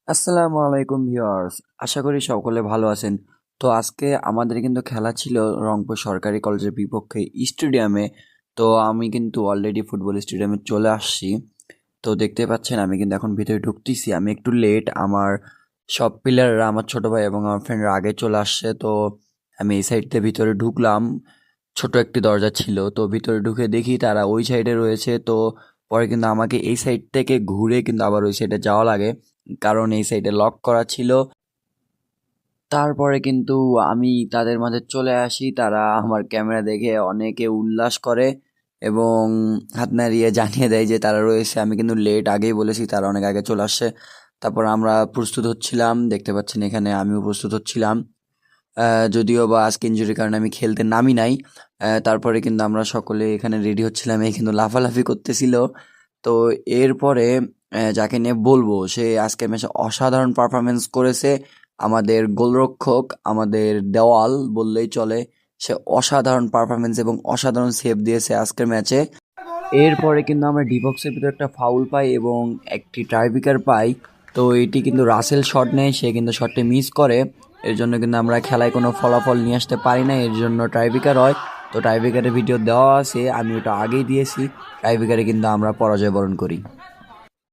আসসালামু আলাইকুম ভিউয়ার্স, আশা করি সকলে ভালো আছেন। তো আজকে আমাদের কিন্তু খেলা ছিল রংপুর সরকারি কলেজের বিপক্ষে স্টেডিয়ামে। তো আমি কিন্তু অলরেডি ফুটবল স্টেডিয়ামে চলে আসছি। তো দেখতে পাচ্ছেন আমি কিন্তু এখন ভিতরে ঢুকতেছি। আমি একটু লেট, আমার সব প্লেয়াররা, আমার ছোট ভাই এবং আমার ফ্রেন্ডরা আগে চলে আসছে। তো আমি এই সাইড দিয়ে ভিতরে ঢুকলাম। ছোট একটি দরজা ছিল, তো ভিতরে ঢুকে দেখি তারা ওই সাইডে রয়েছে। তো পরে কিন্তু আমাকে এই সাইড থেকে ঘুরে কিন্তু আবার ওই সাইডে যাওয়া লাগে, কারণ এই সাইডে লক করা ছিল। তারপরে কিন্তু আমি তাদের মাঝে চলে আসি। তারা আমার ক্যামেরা দেখে অনেকে উল্লাস করে এবং হাত নাড়িয়ে জানিয়ে দেয় যে তারা রয়েছে। আমি কিন্তু লেট আগেই বলেছি, তারা অনেক আগে চলে আসছে। তারপর আমরা প্রস্তুত হচ্ছিলাম, দেখতে পাচ্ছেন এখানে আমিও প্রস্তুত হচ্ছিলাম। যদিও বা আজকে ইনজুরির কারণে আমি খেলতে নামি নাই। তারপরে কিন্তু আমরা সকলে এখানে রেডি হচ্ছিলাম, এই কিন্তু লাফালাফি করতেছিল। তো এরপরে যাকে নিয়ে বলবো, সে আজকে ম্যাচে অসাধারণ পারফরমেন্স করেছে। আমাদের গোলরক্ষক, আমাদের দেওয়াল বললেই চলে। সে অসাধারণ পারফরমেন্স এবং অসাধারণ সেভ দিয়েছে আজকের ম্যাচে। এরপরে কিন্তু আমরা ডিবক্সের ভিতরে একটা ফাউল পাই এবং একটি টাইব্রেকার পাই। তো এটি কিন্তু রাসেল শট নেয়, সে কিন্তু শটটি মিস করে। এর জন্য কিন্তু আমরা খেলায় কোনো ফলাফল নিয়ে আসতে পারি না, এর জন্য টাইব্রেকার হয়। তো টাইব্রেকারের ভিডিও দেওয়া আছে, আমি ওটা আগেই দিয়েছি। টাইব্রেকারে কিন্তু আমরা পরাজয় বরণ করি।